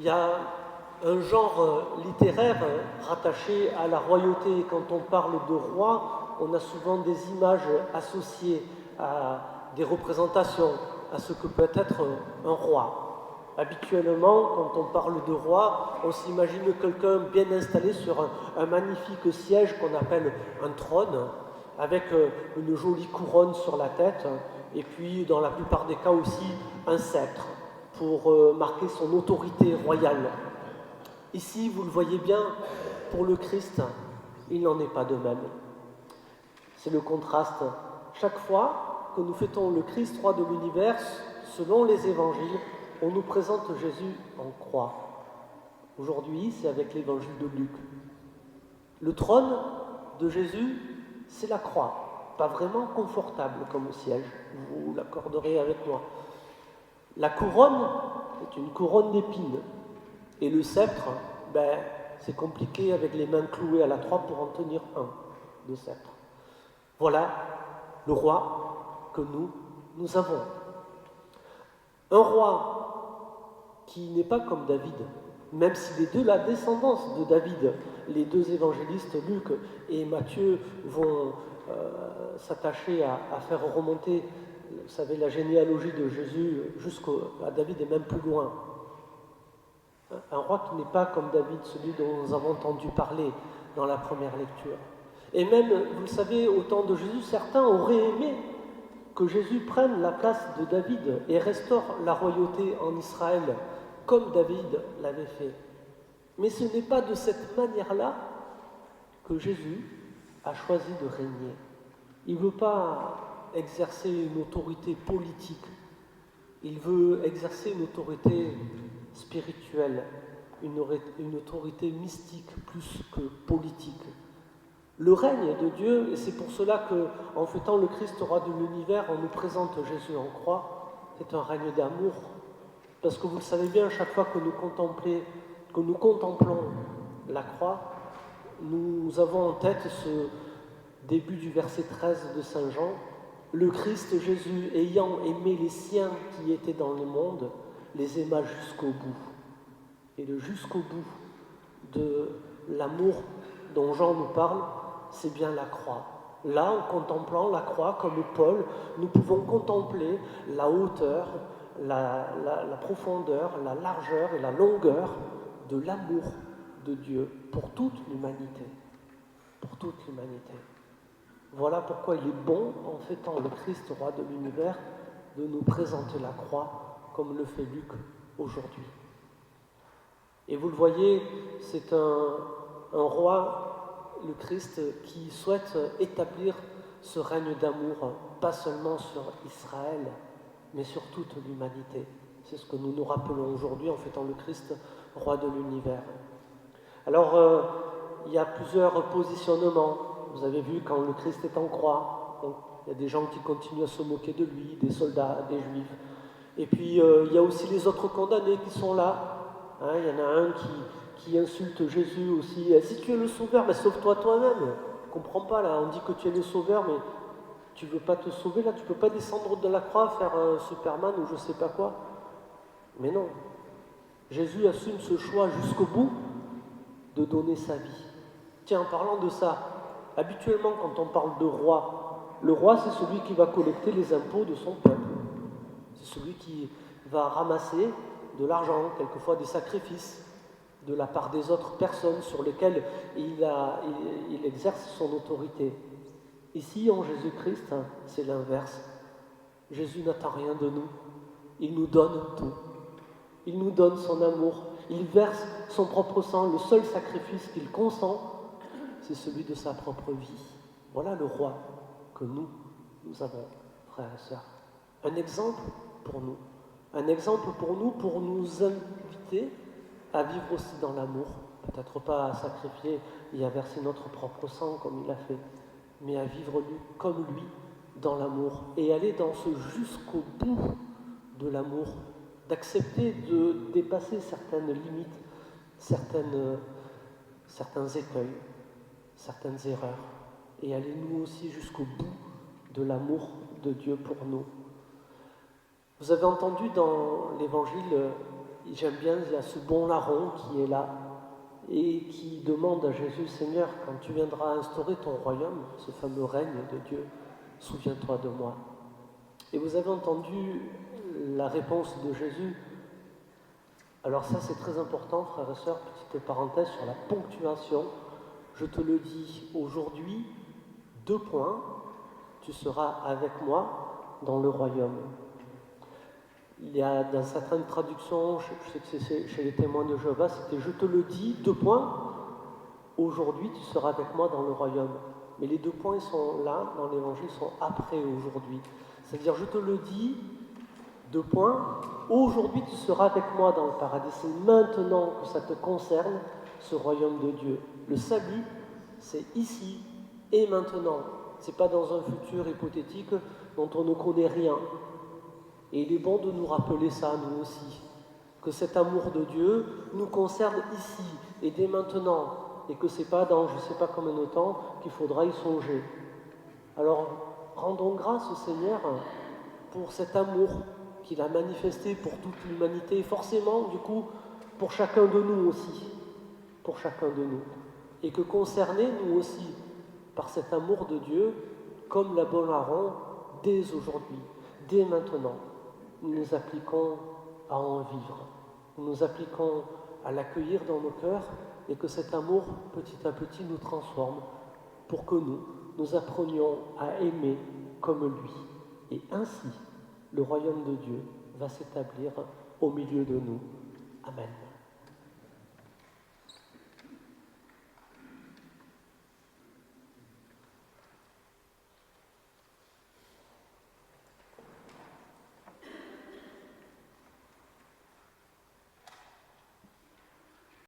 Il y a un genre littéraire rattaché à la royauté. Quand on parle de roi, on a souvent des images associées à des représentations, à ce que peut être un roi. Habituellement, quand on parle de roi, on s'imagine quelqu'un bien installé sur un magnifique siège qu'on appelle un trône, avec une jolie couronne sur la tête, et puis dans la plupart des cas aussi un sceptre pour marquer son autorité royale. Ici, vous le voyez bien, pour le Christ, il n'en est pas de même. C'est le contraste. Chaque fois que nous fêtons le Christ, roi de l'univers, selon les évangiles, on nous présente Jésus en croix. Aujourd'hui, c'est avec l'évangile de Luc. Le trône de Jésus, c'est la croix. Pas vraiment confortable comme siège, vous l'accorderez avec moi. La couronne est une couronne d'épines. Et le sceptre, c'est compliqué avec les mains clouées à la croix pour en tenir un de sceptre. Voilà le roi que nous avons. Un roi qui n'est pas comme David, même s'il est de la descendance de David. Les deux évangélistes, Luc et Matthieu, vont s'attacher à faire remonter, vous savez, la généalogie de Jésus jusqu'à David et même plus loin. Un roi qui n'est pas comme David, celui dont nous avons entendu parler dans la première lecture. Et même, vous le savez, au temps de Jésus, certains auraient aimé que Jésus prenne la place de David et restaure la royauté en Israël, comme David l'avait fait. Mais ce n'est pas de cette manière-là que Jésus a choisi de régner. Il ne veut pas exercer une autorité politique, il veut exercer une autorité spirituelle, une autorité mystique plus que politique. Le règne de Dieu, et c'est pour cela qu'en fêtant le Christ roi de l'univers, on nous présente Jésus en croix, c'est un règne d'amour. Parce que vous le savez bien, chaque fois que nous contemplons la croix, nous avons en tête ce début du verset 13 de Saint Jean. Le Christ Jésus, ayant aimé les siens qui étaient dans le monde, les aima jusqu'au bout. Et le jusqu'au bout de l'amour dont Jean nous parle, c'est bien la croix. Là, en contemplant la croix comme Paul, nous pouvons contempler la hauteur, la profondeur, la largeur et la longueur de l'amour de Dieu pour toute l'humanité. Pour toute l'humanité. Voilà pourquoi il est bon, en fêtant le Christ, roi de l'univers, de nous présenter la croix comme le fait Luc aujourd'hui. Et vous le voyez, c'est un roi, le Christ, qui souhaite établir ce règne d'amour, pas seulement sur Israël, mais sur toute l'humanité. C'est ce que nous nous rappelons aujourd'hui en fêtant le Christ, roi de l'univers. Alors, il y a plusieurs positionnements. Vous avez vu quand le Christ est en croix, donc, il y a des gens qui continuent à se moquer de lui, des soldats, des juifs. Et puis, il y a aussi les autres condamnés qui sont là. Hein, il y en a un qui insulte Jésus aussi. Si tu es le sauveur, sauve-toi toi-même. Je ne comprends pas, là. On dit que tu es le sauveur, mais tu ne veux pas te sauver, là. Tu ne peux pas descendre de la croix, faire un Superman ou je ne sais pas quoi. Mais non. Jésus assume ce choix jusqu'au bout de donner sa vie. Tiens, en parlant de ça, habituellement, quand on parle de roi, le roi, c'est celui qui va collecter les impôts de son peuple. C'est celui qui va ramasser de l'argent, quelquefois des sacrifices, de la part des autres personnes sur lesquelles il exerce son autorité. Ici, en Jésus-Christ, c'est l'inverse. Jésus n'attend rien de nous. Il nous donne tout. Il nous donne son amour. Il verse son propre sang. Le seul sacrifice qu'il consent, c'est celui de sa propre vie. Voilà le roi que nous avons, frères et sœurs. Un exemple pour nous. Un exemple pour nous inviter à vivre aussi dans l'amour. Peut-être pas à sacrifier et à verser notre propre sang comme il a fait, mais à vivre comme lui dans l'amour et aller dans ce jusqu'au bout de l'amour, d'accepter de dépasser certaines limites, certains écueils, certaines erreurs, et aller nous aussi jusqu'au bout de l'amour de Dieu pour nous. Vous avez entendu dans l'Évangile j'aime bien, il y a ce bon larron qui est là et qui demande à Jésus, Seigneur, quand tu viendras instaurer ton royaume, ce fameux règne de Dieu, souviens-toi de moi. Et vous avez entendu la réponse de Jésus. Alors ça, c'est très important, frères et sœurs, petite parenthèse sur la ponctuation. Je te le dis aujourd'hui, 2 points, tu seras avec moi dans le royaume. Il y a dans certaines traductions, je sais que c'est chez les témoins de Jéhovah, c'était je te le dis, 2 points, aujourd'hui tu seras avec moi dans le royaume. Mais les 2 points ils sont là, dans l'évangile, sont après aujourd'hui. C'est-à-dire je te le dis, 2 points, aujourd'hui tu seras avec moi dans le paradis. C'est maintenant que ça te concerne, ce royaume de Dieu. Le salut, c'est ici et maintenant. C'est pas dans un futur hypothétique dont on ne connaît rien. Et il est bon de nous rappeler ça, nous aussi, que cet amour de Dieu nous concerne ici et dès maintenant, et que c'est pas dans je ne sais pas combien de temps qu'il faudra y songer. Alors, rendons grâce au Seigneur pour cet amour qu'il a manifesté pour toute l'humanité, et forcément, du coup, pour chacun de nous aussi, pour chacun de nous. Et que concernés, nous aussi, par cet amour de Dieu, comme la bonne Aaron, dès aujourd'hui, dès maintenant, nous nous appliquons à en vivre. Nous nous appliquons à l'accueillir dans nos cœurs et que cet amour, petit à petit, nous transforme pour que nous apprenions à aimer comme lui. Et ainsi, le royaume de Dieu va s'établir au milieu de nous. Amen.